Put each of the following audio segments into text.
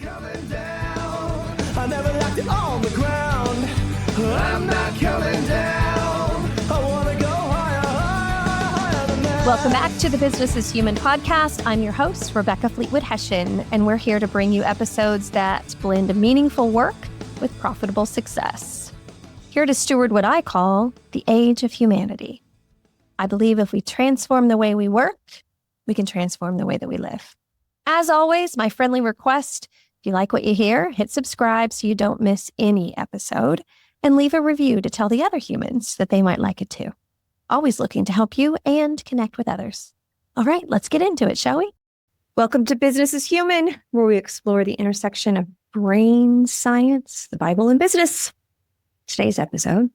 coming down. I never left it on the ground. I'm not coming down. I want to go higher, higher, higher than that. Welcome back to the Business is Human podcast. I'm your host, Rebecca Fleetwood Hession, and we're here to bring you episodes that blend meaningful work with profitable success. Here to steward what I call the age of humanity. I believe if we transform the way we work, we can transform the way that we live. As always, my friendly request, if you like what you hear, hit subscribe so you don't miss any episode, and leave a review to tell the other humans that they might like it too. Always looking to help you and connect with others. All right, let's get into it, shall we? Welcome to Business is Human, where we explore the intersection of brain science, the Bible, and business. Today's episode: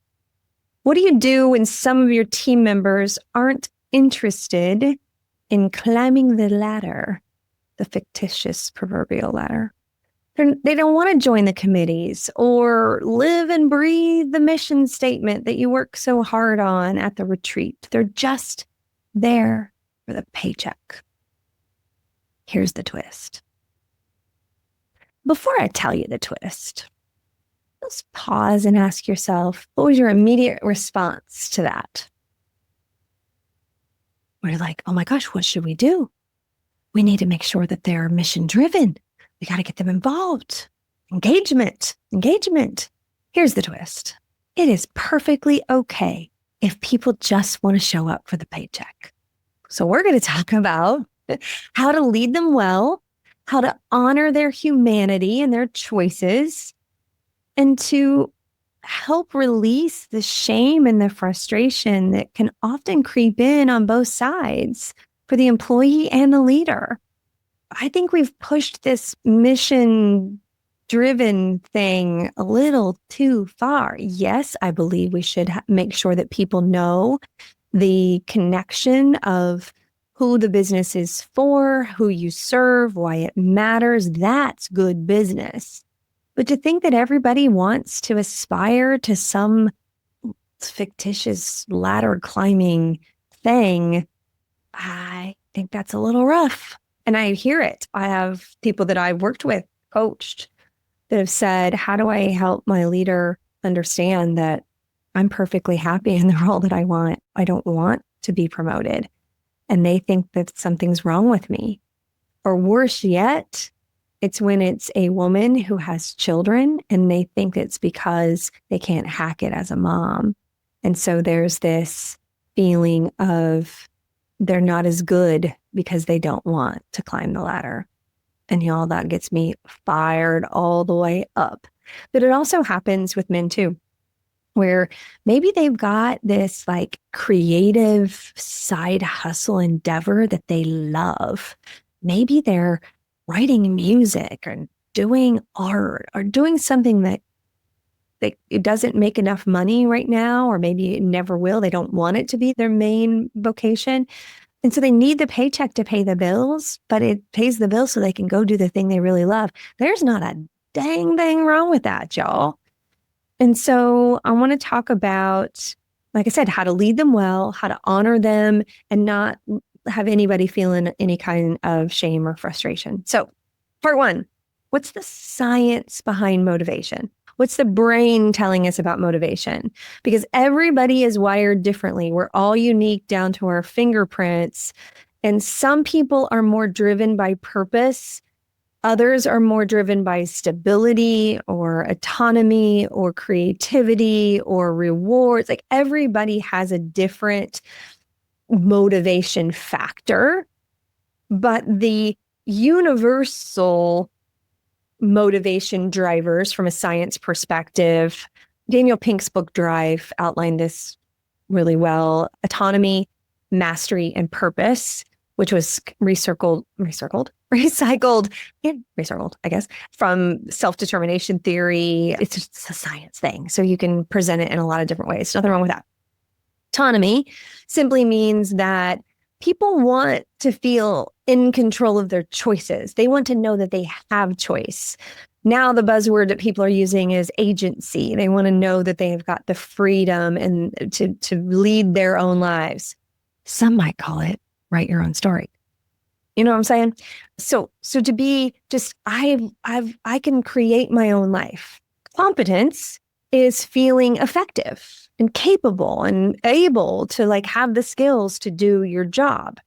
what do you do when some of your team members aren't interested in climbing the ladder, the fictitious proverbial ladder? They don't want to join the committees or live and breathe the mission statement that you work so hard on at the retreat. They're just there for the paycheck. Here's the twist. Before I tell you the twist, let's pause and ask yourself, what was your immediate response to that? We're like, oh my gosh, what should we do? We need to make sure that they're mission driven. We got to get them involved. Engagement. Here's the twist. It is perfectly okay if people just want to show up for the paycheck. So we're going to talk about how to lead them well, how to honor their humanity and their choices, and to help release the shame and the frustration that can often creep in on both sides for the employee and the leader. I think we've pushed this mission-driven thing a little too far. Yes, I believe we should make sure that people know the connection of who the business is for, who you serve, why it matters. That's good business. But to think that everybody wants to aspire to some fictitious ladder climbing thing, I think that's a little rough. And I hear it. I have people that I've worked with, coached, that have said, how do I help my leader understand that I'm perfectly happy in the role that I want? I don't want to be promoted. And they think that something's wrong with me. Or worse yet, it's when it's a woman who has children and they think it's because they can't hack it as a mom. And so there's this feeling of they're not as good because they don't want to climb the ladder. And y'all, that gets me fired all the way up. But it also happens with men too, where maybe they've got this like creative side hustle endeavor that they love. Maybe they're writing music or doing art or doing something that it doesn't make enough money right now, or maybe it never will. They don't want it to be their main vocation. And so they need the paycheck to pay the bills, but it pays the bills so they can go do the thing they really love. There's not a dang thing wrong with that, y'all. And so I want to talk about, like I said, how to lead them well, how to honor them, and not have anybody feeling any kind of shame or frustration. So part one, what's the science behind motivation? What's the brain telling us about motivation? Because everybody is wired differently. We're all unique down to our fingerprints. And some people are more driven by purpose. Others are more driven by stability or autonomy or creativity or rewards. Like everybody has a different motivation factor. But the universal motivation drivers from a science perspective, Daniel Pink's book Drive outlined this really well. Autonomy, mastery, and purpose, which was recycled, I guess, from self-determination theory. It's just a science thing. So you can present it in a lot of different ways. Nothing wrong with that. Autonomy simply means that people want to feel in control of their choices. They want to know that they have choice. Now the buzzword that people are using is agency. They want to know that they've got the freedom and to lead their own lives. Some might call it write your own story. You know what I'm saying? So to be just, I can create my own life. Competence is feeling effective and capable and able to like have the skills to do your job.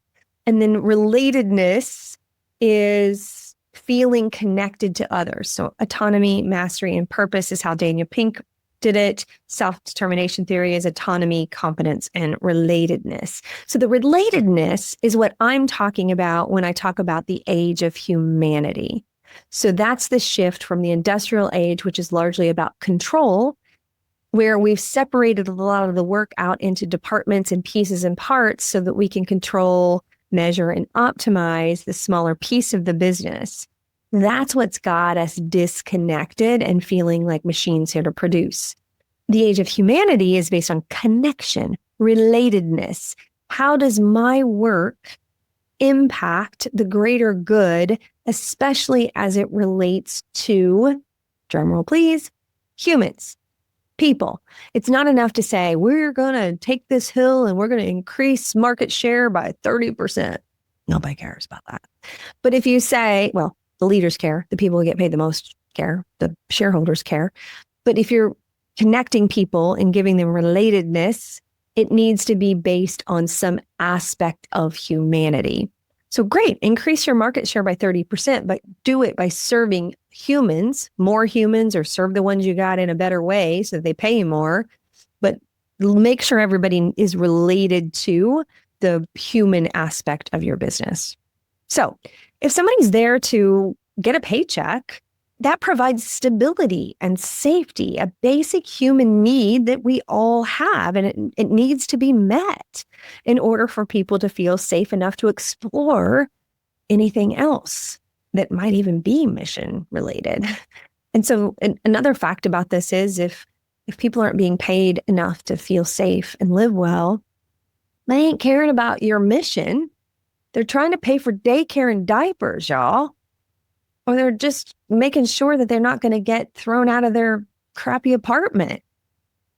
And then relatedness is feeling connected to others. So autonomy, mastery, and purpose is how Daniel Pink did it. Self-determination theory is autonomy, competence, and relatedness. So the relatedness is what I'm talking about when I talk about the age of humanity. So that's the shift from the industrial age, which is largely about control, where we've separated a lot of the work out into departments and pieces and parts so that we can control, measure, and optimize the smaller piece of the business. That's what's got us disconnected and feeling like machines here to produce. The age of humanity is based on connection, relatedness. How does my work impact the greater good, especially as it relates to, drumroll please, humans, people? It's not enough to say, we're going to take this hill and we're going to increase market share by 30%. Nobody cares about that. But if you say, well, the leaders care, the people who get paid the most care, the shareholders care. But if you're connecting people and giving them relatedness, it needs to be based on some aspect of humanity. So great, increase your market share by 30%, but do it by serving humans, more humans, or serve the ones you got in a better way so that they pay you more. But make sure everybody is related to the human aspect of your business. So if somebody's there to get a paycheck, that provides stability and safety, a basic human need that we all have, and it needs to be met in order for people to feel safe enough to explore anything else that might even be mission related. And so another fact about this is if people aren't being paid enough to feel safe and live well, they ain't caring about your mission. They're trying to pay for daycare and diapers, y'all. Or they're just making sure that they're not going to get thrown out of their crappy apartment.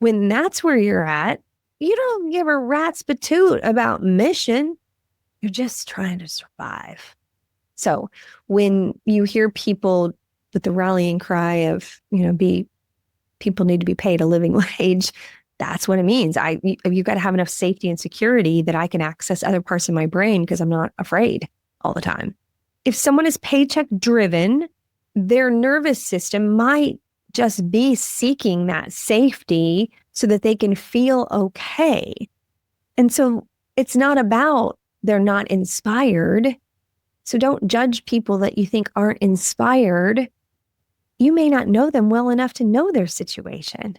When that's where you're at, you don't give a rat's patoot about mission. You're just trying to survive. So when you hear people with the rallying cry of, people need to be paid a living wage, that's what it means. You've got to have enough safety and security that I can access other parts of my brain because I'm not afraid all the time. If someone is paycheck driven, their nervous system might just be seeking that safety so that they can feel okay. And so it's not about they're not inspired. So don't judge people that you think aren't inspired. You may not know them well enough to know their situation.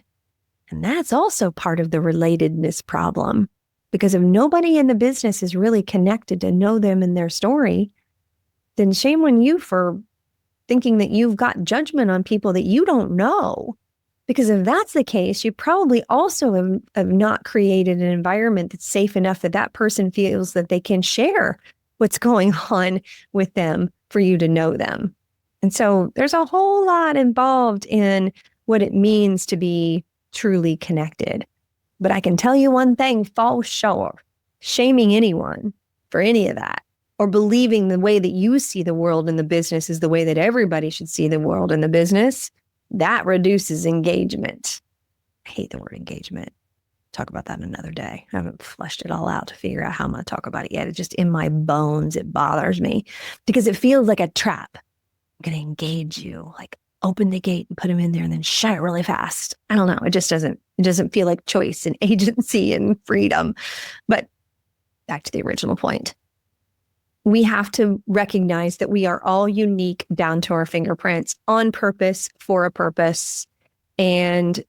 And that's also part of the relatedness problem. Because if nobody in the business is really connected to know them and their story, then shame on you for thinking that you've got judgment on people that you don't know. Because if that's the case, you probably also have not created an environment that's safe enough that that person feels that they can share what's going on with them for you to know them. And so there's a whole lot involved in what it means to be truly connected. But I can tell you one thing, for sure, shaming anyone for any of that, or believing the way that you see the world in the business is the way that everybody should see the world in the business, that reduces engagement. I hate the word engagement. Talk about that another day. I haven't fleshed it all out to figure out how I'm going to talk about it yet. It's just in my bones. It bothers me because it feels like a trap. I'm going to engage you, like open the gate and put him in there and then shut it really fast. I don't know. It doesn't feel like choice and agency and freedom. But back to the original point. We have to recognize that we are all unique down to our fingerprints on purpose for a purpose, and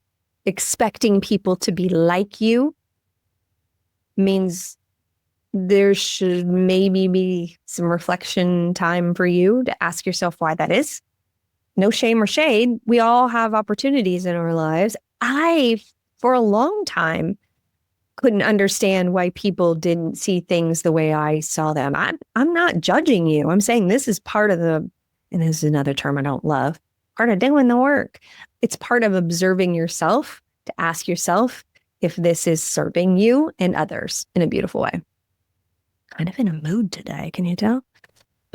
expecting people to be like you means there should maybe be some reflection time for you to ask yourself why that is. No shame or shade. We all have opportunities in our lives. I, for a long time, couldn't understand why people didn't see things the way I saw them. I'm not judging you. I'm saying this is part of and this is another term I don't love, part of doing the work. It's part of observing yourself to ask yourself if this is serving you and others in a beautiful way. Kind of in a mood today, can you tell?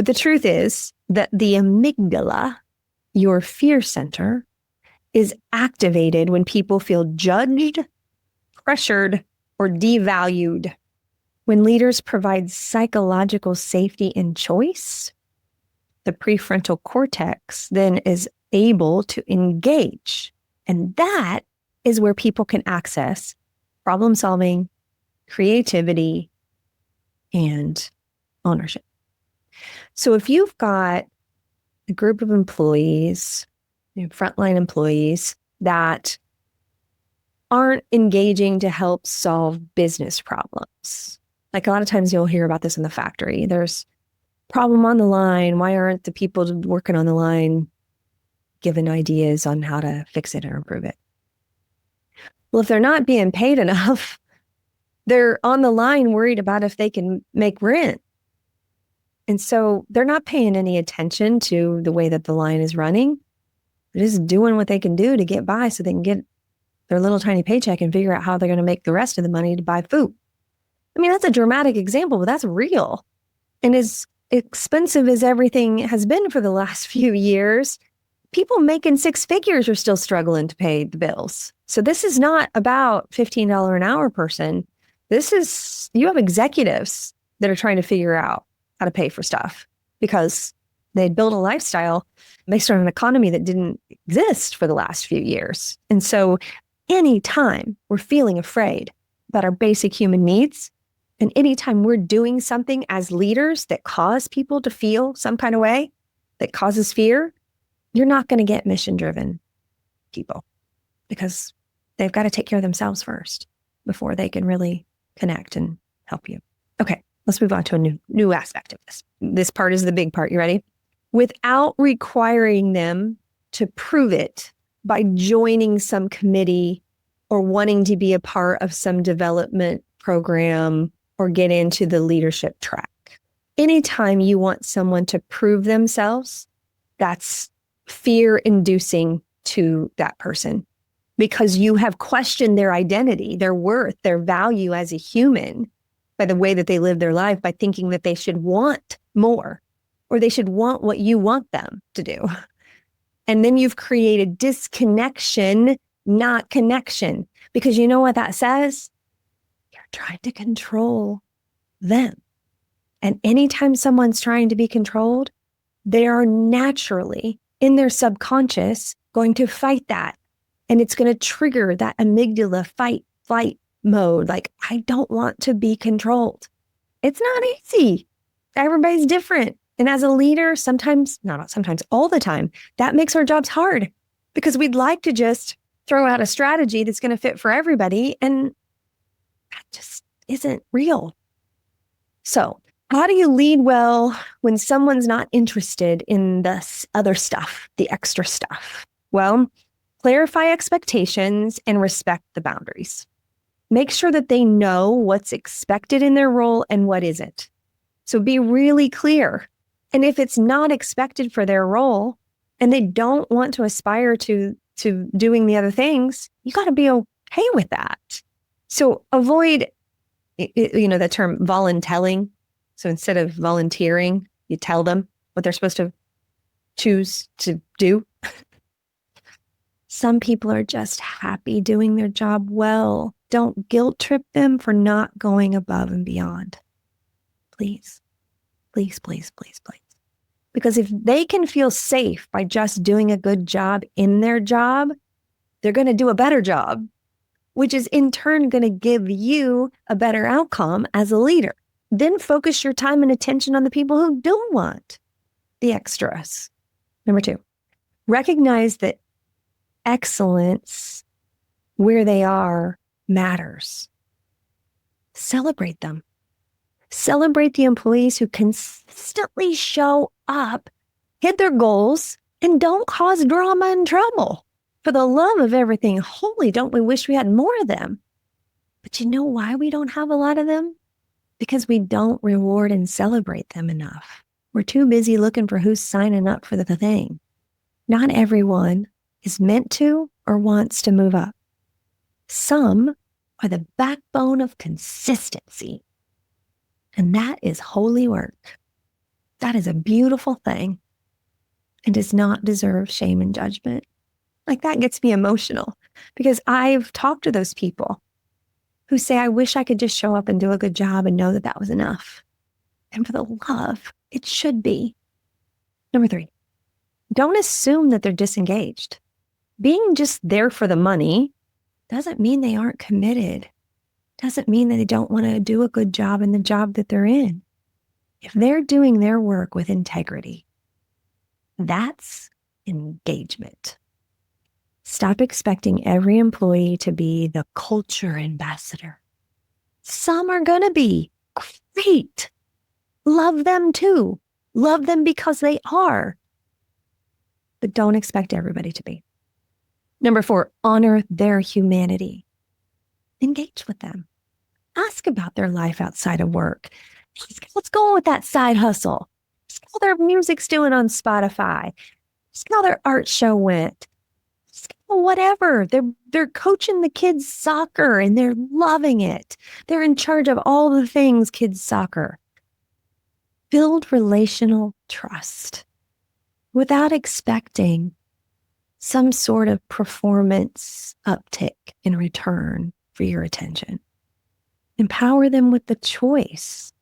But the truth is that the amygdala, your fear center, is activated when people feel judged, pressured, or devalued. When leaders provide psychological safety and choice, the prefrontal cortex then is able to engage. And that is where people can access problem solving, creativity, and ownership. So if you've got a group of employees, frontline employees that aren't engaging to help solve business problems, like a lot of times you'll hear about this in the factory. There's a problem on the line. Why aren't the people working on the line given ideas on how to fix it or improve it? Well, if they're not being paid enough, they're on the line worried about if they can make rent. And so they're not paying any attention to the way that the line is running. They're just doing what they can do to get by so they can get their little tiny paycheck and figure out how they're going to make the rest of the money to buy food. I mean, that's a dramatic example, but that's real. And as expensive as everything has been for the last few years, people making six figures are still struggling to pay the bills. So this is not about $15 an hour person. This is, you have executives that are trying to figure out how to pay for stuff because they'd built a lifestyle based on an economy that didn't exist for the last few years. And so anytime we're feeling afraid about our basic human needs, and anytime we're doing something as leaders that cause people to feel some kind of way, that causes fear, you're not going to get mission-driven people because they've got to take care of themselves first before they can really connect and help you. Okay, let's move on to a new aspect of this. This part is the big part. You ready? Without requiring them to prove it by joining some committee or wanting to be a part of some development program or get into the leadership track. Anytime you want someone to prove themselves, that's fear-inducing to that person because you have questioned their identity, their worth, their value as a human by the way that they live their life, by thinking that they should want more or they should want what you want them to do. And then you've created disconnection, not connection, because you know what that says? You're trying to control them. And anytime someone's trying to be controlled, they are naturally in their subconscious going to fight that. And it's going to trigger that amygdala fight, flight mode. Like, I don't want to be controlled. It's not easy. Everybody's different. And as a leader, sometimes, not sometimes, all the time, that makes our jobs hard because we'd like to just throw out a strategy that's going to fit for everybody. And that just isn't real. So how do you lead well when someone's not interested in the other stuff, the extra stuff? Well, clarify expectations and respect the boundaries. Make sure that they know what's expected in their role and what isn't. So be really clear. And if it's not expected for their role and they don't want to aspire to doing the other things, you got to be okay with that. So avoid, the term voluntelling. So instead of volunteering, you tell them what they're supposed to choose to do. Some people are just happy doing their job well. Don't guilt trip them for not going above and beyond. Please, please, please, please, please. Because if they can feel safe by just doing a good job in their job, they're going to do a better job, which is in turn going to give you a better outcome as a leader. Then focus your time and attention on the people who don't want the extras. Number 2, recognize that excellence where they are matters. Celebrate them. Celebrate the employees who consistently show up, hit their goals, and don't cause drama and trouble. For the love of everything holy, don't we wish we had more of them? But you know why we don't have a lot of them? Because we don't reward and celebrate them enough. We're too busy looking for who's signing up for the thing. Not everyone is meant to or wants to move up. Some are the backbone of consistency. And that is holy work. That is a beautiful thing and does not deserve shame and judgment. Like that gets me emotional because I've talked to those people who say, I wish I could just show up and do a good job and know that that was enough. And for the love, it should be. Number 3, don't assume that they're disengaged. Being just there for the money doesn't mean they aren't committed. Doesn't mean that they don't want to do a good job in the job that they're in. If they're doing their work with integrity, that's engagement. Stop expecting every employee to be the culture ambassador. Some are going to be great. Love them too. Love them because they are. But don't expect everybody to be. Number 4, honor their humanity. Engage with them. Ask about their life outside of work. Ask what's going on with that side hustle. Ask how their music's doing on Spotify. Ask how their art show went. Ask whatever. They're coaching the kids' soccer and they're loving it. They're in charge of all the things kids' soccer. Build relational trust without expecting some sort of performance uptick in return for your attention. Empower them with the choice.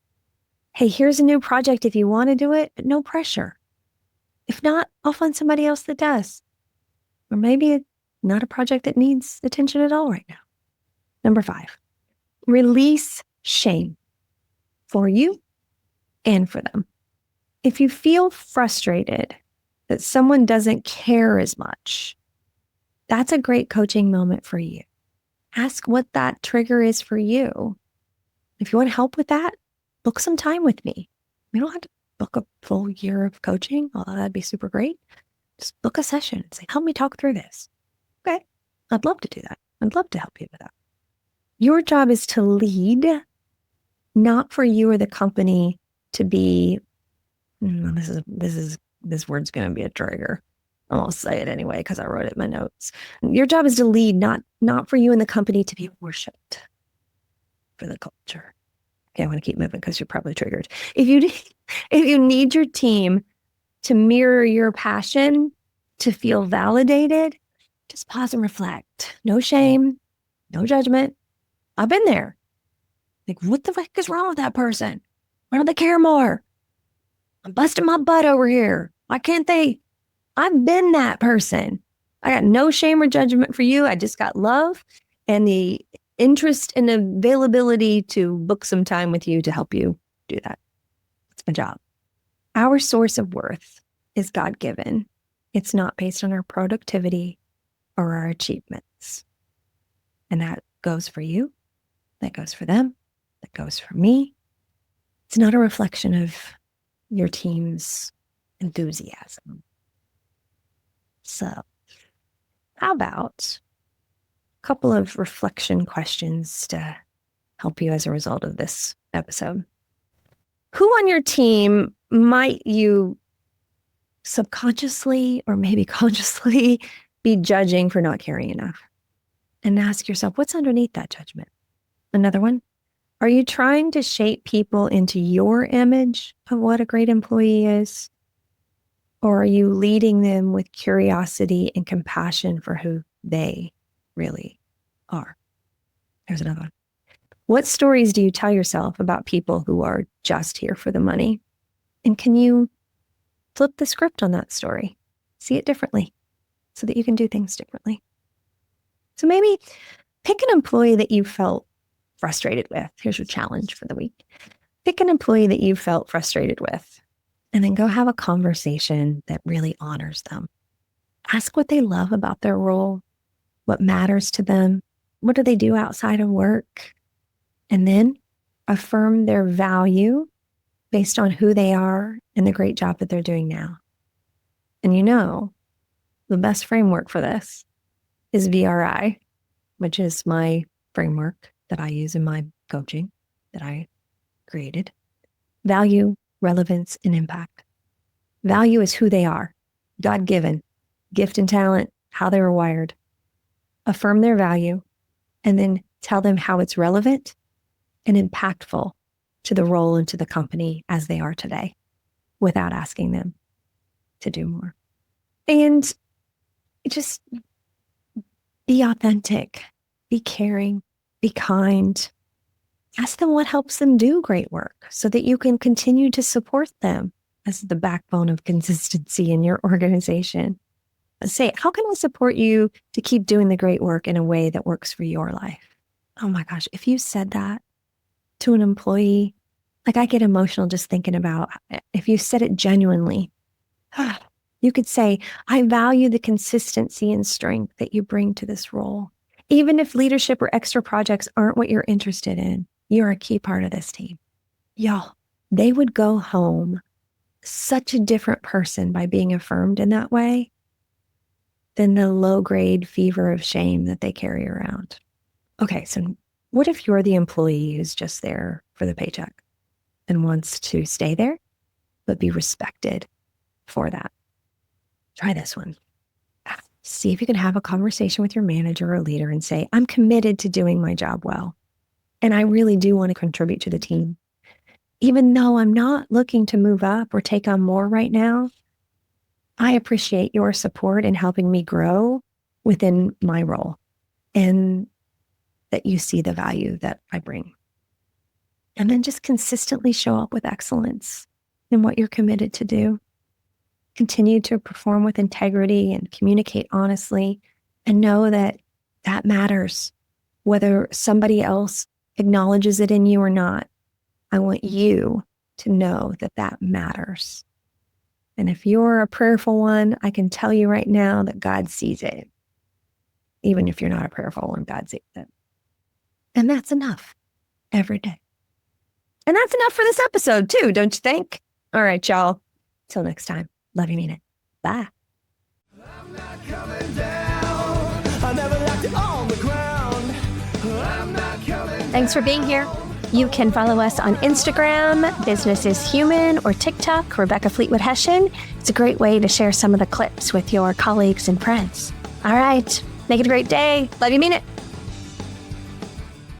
Hey, here's a new project if you want to do it, but no pressure. If not, I'll find somebody else that does. Or maybe it's not a project that needs attention at all right now. Number 5, release shame for you and for them. If you feel frustrated that someone doesn't care as much, that's a great coaching moment for you. Ask what that trigger is for you. If you want help with that, book some time with me. We don't have to book a full year of coaching, although that'd be super great. Just book a session and say, help me talk through this. Okay, I'd love to do that. I'd love to help you with that. Your job is to lead, not for you or the company to be, this word's going to be a trigger. I'll say it anyway because I wrote it in my notes. Your job is to lead, not for you and the company to be worshipped for the culture. Okay, I want to keep moving because you're probably triggered. If you need your team to mirror your passion, to feel validated, just pause and reflect. No shame, no judgment. I've been there. Like, what the fuck is wrong with that person? Why don't they care more? I'm busting my butt over here. Why can't they? I've been that person. I got no shame or judgment for you. I just got love and the interest and availability to book some time with you to help you do that. It's my job. Our source of worth is God-given. It's not based on our productivity or our achievements. And that goes for you. That goes for them. That goes for me. It's not a reflection of your team's enthusiasm. So, how about a couple of reflection questions to help you as a result of this episode? Who on your team might you subconsciously or maybe consciously be judging for not caring enough? And ask yourself, what's underneath that judgment? Another one, are you trying to shape people into your image of what a great employee is? Or are you leading them with curiosity and compassion for who they really are? There's another one. What stories do you tell yourself about people who are just here for the money? And can you flip the script on that story? See it differently so that you can do things differently. So maybe pick an employee that you felt frustrated with. Here's your challenge for the week. Pick an employee that you felt frustrated with, and then go have a conversation that really honors them. Ask what they love about their role, what matters to them, what do they do outside of work, and then affirm their value based on who they are and the great job that they're doing now. And the best framework for this is VRI, which is my framework that I use in my coaching that I created. Value, relevance, and impact. Value is who they are, God-given, gift and talent, how they were wired. Affirm their value, and then tell them how it's relevant and impactful to the role and to the company as they are today. without asking them to do more. And just be authentic, be caring, be kind. Ask them what helps them do great work so that you can continue to support them as the backbone of consistency in your organization. Say, how can I support you to keep doing the great work in a way that works for your life? Oh my gosh, if you said that to an employee, like I get emotional just thinking about if you said it genuinely, you could say, I value the consistency and strength that you bring to this role. Even if leadership or extra projects aren't what you're interested in, you're a key part of this team. Y'all, they would go home such a different person by being affirmed in that way than the low-grade fever of shame that they carry around. Okay, so what if you're the employee who's just there for the paycheck and wants to stay there, but be respected for that? Try this one. See if you can have a conversation with your manager or leader and say, I'm committed to doing my job well, and I really do want to contribute to the team. Even though I'm not looking to move up or take on more right now, I appreciate your support in helping me grow within my role and that you see the value that I bring. And then just consistently show up with excellence in what you're committed to do. Continue to perform with integrity and communicate honestly, and know that that matters, whether somebody else acknowledges it in you or not. I want you to know that that matters. And if you're a prayerful one, I can tell you right now that God sees it. Even if you're not a prayerful one, God sees it. And that's enough every day. And that's enough for this episode too, don't you think? All right, y'all. Till next time. Love you, mean it. Bye. I'm not coming down. I never left it on the ground. I'm not coming down. Thanks for being here. You can follow us on Instagram, Business is Human, or TikTok, Rebecca Fleetwood Hession. It's a great way to share some of the clips with your colleagues and friends. All right. Make it a great day. Love you, mean it.